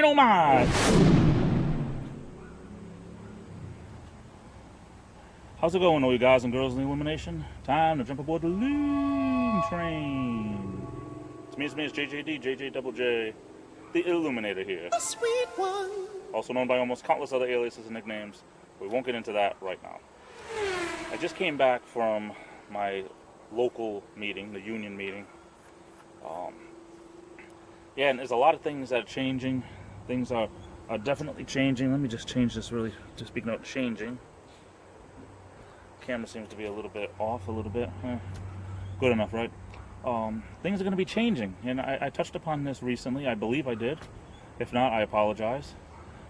Dynamite! How's it going, all you guys and girls in the Illumination? Time to jump aboard the Loom train. It's me, it's JJD, JJ, the Illuminator here. The sweet one. Also known by almost countless other aliases and nicknames. We won't get into that right now. I just came back from my local meeting, the union meeting. Yeah, and there's a lot of things that are changing. Things are definitely changing. Let me just change this really, just speaking of changing. Camera seems to be a little bit off, a little bit. Good enough, right? Things are going to be changing, and I touched upon this recently. I believe I did. If not, I apologize.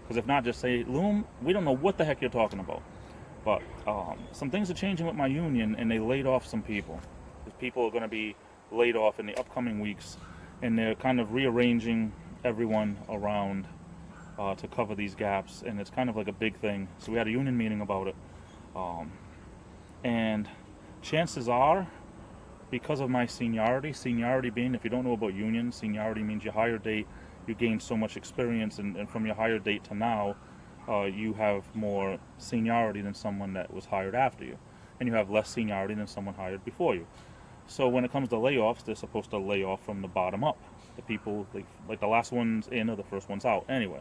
Because if not, just say, Loom, we don't know what the heck you're talking about. But some things are changing with my union, and they laid off some people. People are going to be laid off in the upcoming weeks, and they're kind of rearranging everyone around to cover these gaps, and it's kind of like a big thing. So we had a union meeting about it. And chances are, because of my seniority being, if you don't know about unions, seniority means your higher date, you gain so much experience, and from your higher date to now, you have more seniority than someone that was hired after you, and you have less seniority than someone hired before you. So when it comes to layoffs, they're supposed to lay off from the bottom up. The people, like the last one's in or the first one's out. Anyway,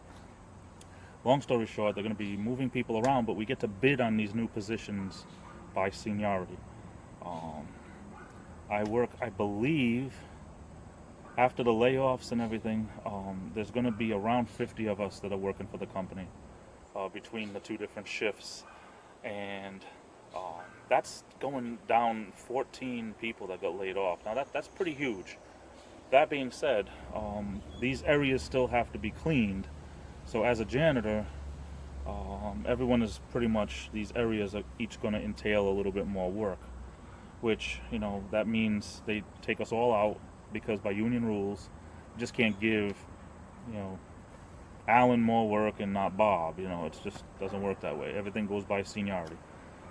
long story short, they're going to be moving people around, but we get to bid on these new positions by seniority. I work, I believe, after the layoffs and everything, there's going to be around 50 of us that are working for the company between the two different shifts, and that's going down 14 people that got laid off. Now that's pretty huge. That being said, these areas still have to be cleaned. So as a janitor, everyone is pretty much, these areas are each going to entail a little bit more work, which, you know, that means they take us all out, because by union rules, you just can't give, you know, Alan more work and not Bob. You know, it just doesn't work that way. Everything goes by seniority.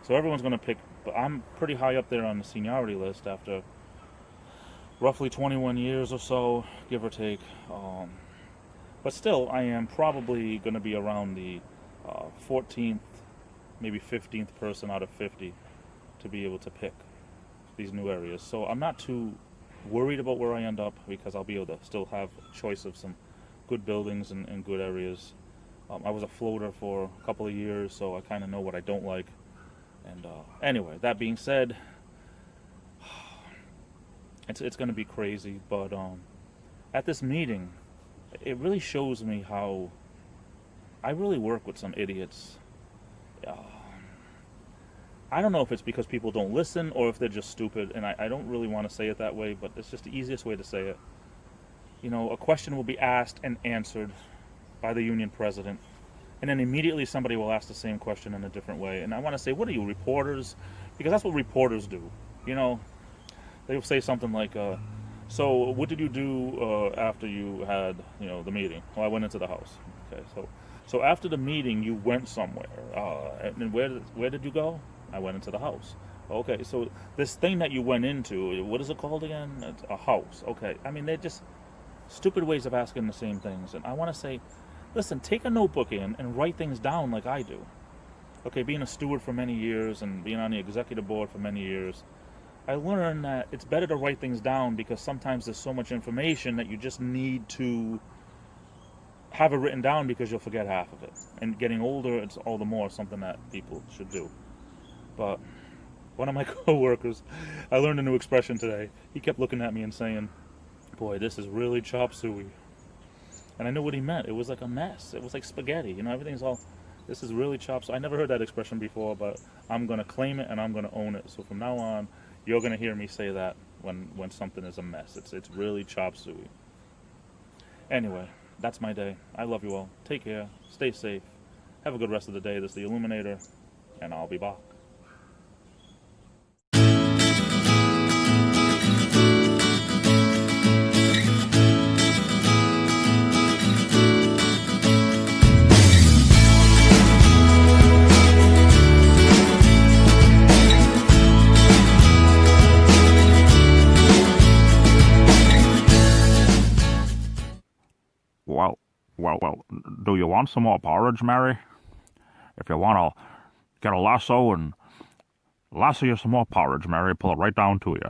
So everyone's going to pick, but I'm pretty high up there on the seniority list after roughly 21 years or so, give or take. But still, I am probably going to be around the 14th, maybe 15th person out of 50 to be able to pick these new areas. So I'm not too worried about where I end up, because I'll be able to still have a choice of some good buildings and good areas. I was a floater for a couple of years, so I kind of know what I don't like. And anyway, that being said, it's going to be crazy. But at this meeting, it really shows me how I really work with some idiots. I don't know if it's because people don't listen or if they're just stupid, and I don't really want to say it that way, but it's just the easiest way to say it. You know, a question will be asked and answered by the union president, and then immediately somebody will ask the same question in a different way. And I want to say, what are you, reporters? Because that's what reporters do. You know, they'll say something like, so what did you do after you had, you know, the meeting? Well, I went into the house. Okay, so after the meeting, you went somewhere. And where did you go? I went into the house. Okay, so this thing that you went into, what is it called again? It's a house. Okay, I mean, they're just stupid ways of asking the same things. And I want to say, listen, take a notebook in and write things down like I do. Okay, being a steward for many years and being on the executive board for many years, I learned that it's better to write things down, because sometimes there's so much information that you just need to have it written down, because you'll forget half of it. And getting older, it's all the more something that people should do. But one of my co-workers, I learned a new expression today. He kept looking at me and saying, boy, this is really chop suey. And I knew what he meant. It was like a mess. It was like spaghetti. You know, everything's all, this is really chop suey. I never heard that expression before, but I'm going to claim it and I'm going to own it. So from now on, you're going to hear me say that when something is a mess. It's really chop suey. Anyway, that's my day. I love you all. Take care. Stay safe. Have a good rest of the day. This is the Illuminator, and I'll be back. Well, do you want some more porridge, Mary? If you want to get a lasso and lasso you some more porridge, Mary, pull it right down to you.